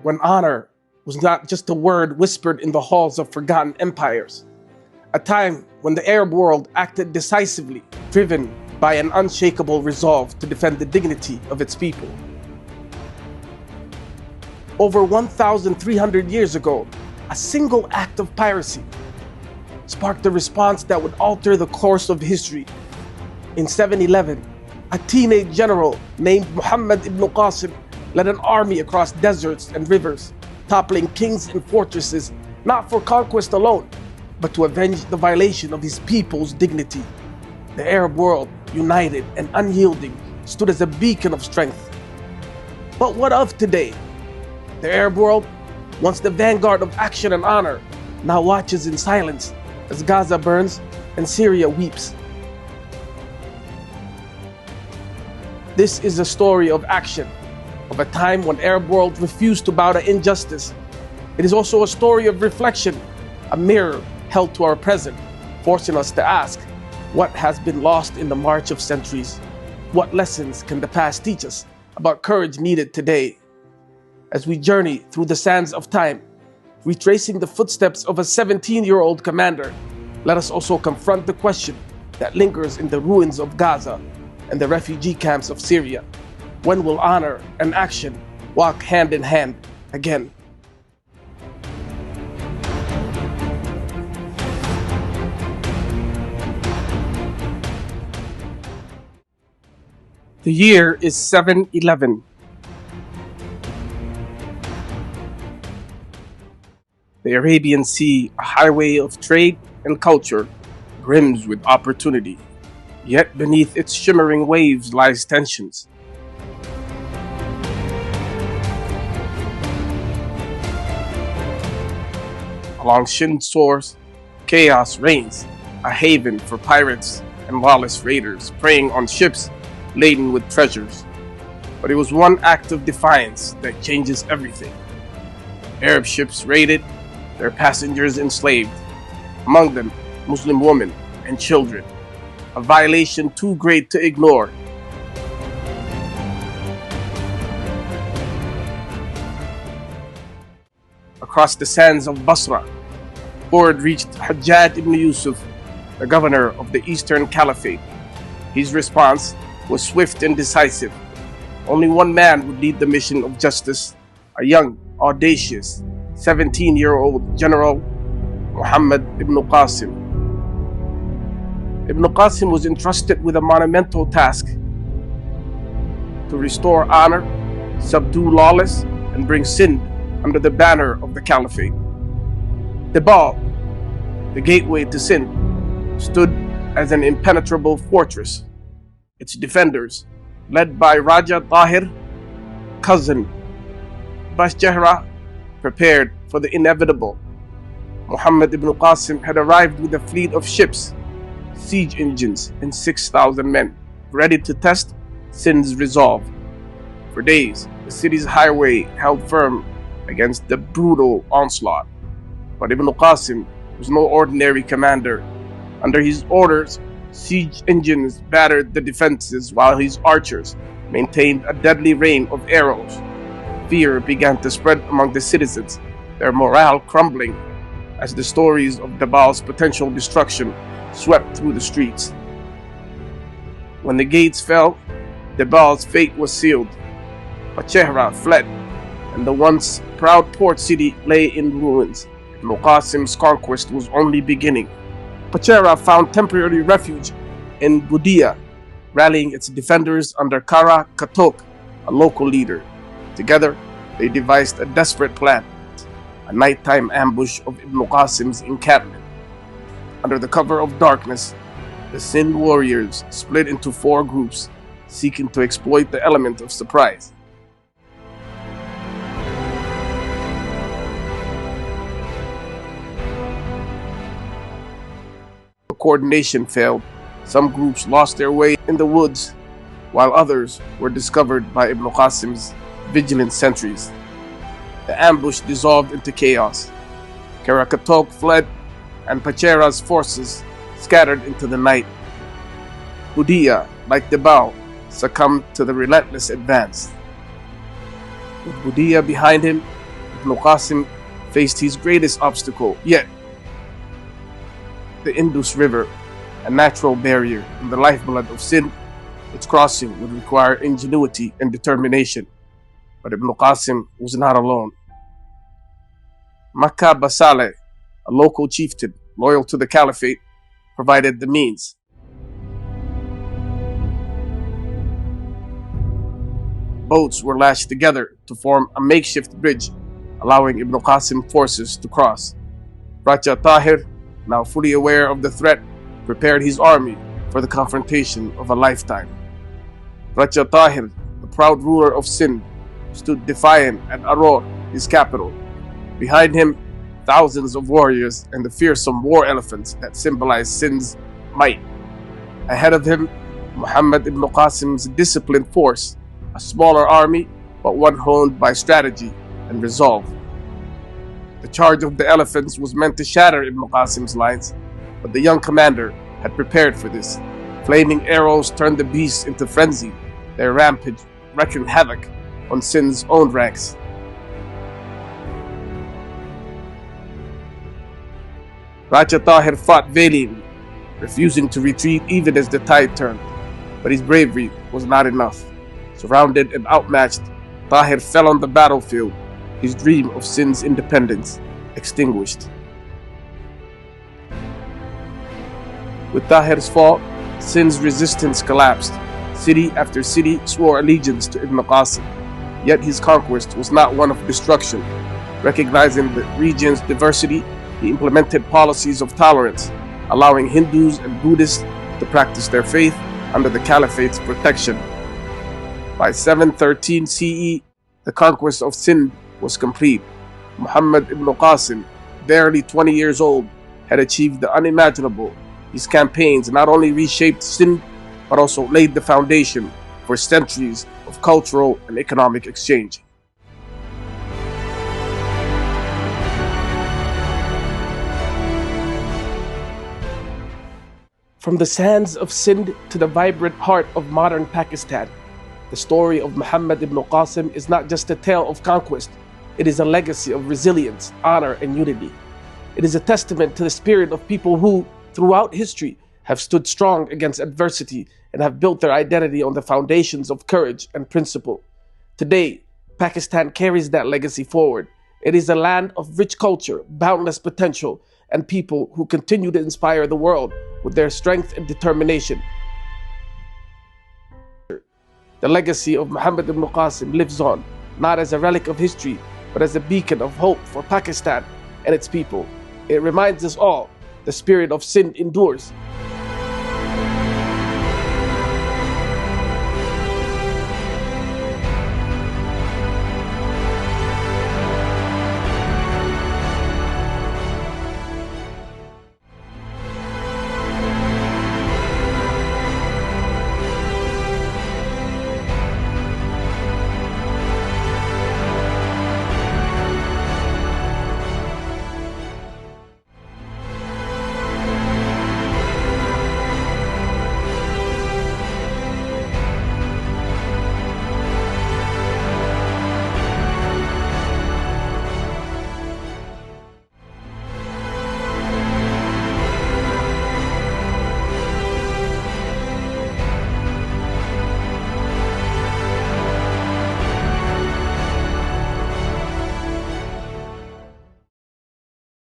when honor was not just a word whispered in the halls of forgotten empires. A time when the Arab world acted decisively, driven by an unshakable resolve to defend the dignity of its people. Over 1,300 years ago, a single act of piracy sparked a response that would alter the course of history. In 711, a teenage general named Muhammad ibn Qasim led an army across deserts and rivers, toppling kings and fortresses, not for conquest alone, but to avenge the violation of his people's dignity. The Arab world, united and unyielding, stood as a beacon of strength. But what of today? The Arab world, once the vanguard of action and honor, now watches in silence as Gaza burns and Syria weeps. This is a story of action, of a time when the Arab world refused to bow to injustice. It is also a story of reflection, a mirror held to our present, forcing us to ask, what has been lost in the march of centuries? What lessons can the past teach us about courage needed today? As we journey through the sands of time, retracing the footsteps of a 17-year-old commander, let us also confront the question that lingers in the ruins of Gaza and the refugee camps of Syria. When will honor and action walk hand in hand again? The year is 711. The Arabian Sea, a highway of trade and culture, brims with opportunity. Yet beneath its shimmering waves lies tensions. Along Sindh's shores, chaos reigns, a haven for pirates and lawless raiders preying on ships laden with treasures. But it was one act of defiance that changes everything. Arab ships raided, their passengers enslaved, among them Muslim women and children, a violation too great to ignore. Across the sands of Basra, word reached Hajjaj ibn Yusuf, the governor of the Eastern Caliphate. His response was swift and decisive. Only one man would lead the mission of justice, a young, audacious, 17-year-old general, Muhammad ibn Qasim. Ibn Qasim was entrusted with a monumental task: to restore honor, subdue lawless, and bring Sindh under the banner of the Caliphate. Debal, the gateway to Sindh, stood as an impenetrable fortress. Its defenders, led by Raja Tahir, cousin Bashjahra, prepared for the inevitable. Muhammad ibn Qasim had arrived with a fleet of ships, siege engines, and 6,000 men, ready to test Sindh's resolve. For days, the city's highway held firm against the brutal onslaught. But Ibn Qasim was no ordinary commander. Under his orders, siege engines battered the defenses while his archers maintained a deadly rain of arrows. Fear began to spread among the citizens, their morale crumbling as the stories of Debal's potential destruction swept through the streets. When the gates fell, Debal's fate was sealed. Bashjahra fled, and the once proud port city lay in ruins. Ibn Qasim's conquest was only beginning. Bashjahra found temporary refuge in Budia, rallying its defenders under Kara Katok, a local leader. Together, they devised a desperate plan, a nighttime ambush of Ibn Qasim's encampment. Under the cover of darkness, the Sindh warriors split into 4 groups, seeking to exploit the element of surprise. The coordination failed. Some groups lost their way in the woods, while others were discovered by Ibn Qasim's vigilant sentries. The ambush dissolved into chaos. Karakatok fled, and Bashjahra's forces scattered into the night. Budia, like Debal, succumbed to the relentless advance. With Budia behind him, Ibn Qasim faced his greatest obstacle yet, the Indus River, a natural barrier in the lifeblood of Sindh. Its crossing would require ingenuity and determination. But Ibn Qasim was not alone. Makka Basale, a local chieftain loyal to the caliphate, provided the means. Boats were lashed together to form a makeshift bridge, allowing Ibn Qasim forces to cross. Raja Tahir, now fully aware of the threat, prepared his army for the confrontation of a lifetime. Raja Tahir, the proud ruler of Sindh, stood defiant at Aror, his capital. Behind him, thousands of warriors and the fearsome war elephants that symbolized Sindh's might. Ahead of him, Muhammad ibn Qasim's disciplined force, a smaller army, but one honed by strategy and resolve. The charge of the elephants was meant to shatter Ibn Qasim's lines, but the young commander had prepared for this. Flaming arrows turned the beasts into frenzy, their rampage wreaking havoc on Sindh's own ranks. Raja Tahir fought valiantly, refusing to retreat even as the tide turned. But his bravery was not enough. Surrounded and outmatched, Tahir fell on the battlefield, his dream of Sindh's independence extinguished. With Tahir's fall, Sindh's resistance collapsed. City after city swore allegiance to Ibn Qasim. Yet his conquest was not one of destruction. Recognizing the region's diversity, he implemented policies of tolerance, allowing Hindus and Buddhists to practice their faith under the caliphate's protection. By 713 CE, the conquest of Sindh was complete. Muhammad ibn Qasim, barely 20 years old, had achieved the unimaginable. His campaigns not only reshaped Sindh, but also laid the foundation for centuries of cultural and economic exchange. From the sands of Sindh to the vibrant heart of modern Pakistan, the story of Muhammad ibn Qasim is not just a tale of conquest, it is a legacy of resilience, honor, and unity. It is a testament to the spirit of people who, throughout history, have stood strong against adversity and have built their identity on the foundations of courage and principle. Today, Pakistan carries that legacy forward. It is a land of rich culture, boundless potential, and people who continue to inspire the world with their strength and determination. The legacy of Muhammad ibn Qasim lives on, not as a relic of history, but as a beacon of hope for Pakistan and its people. It reminds us all, the spirit of Sindh endures,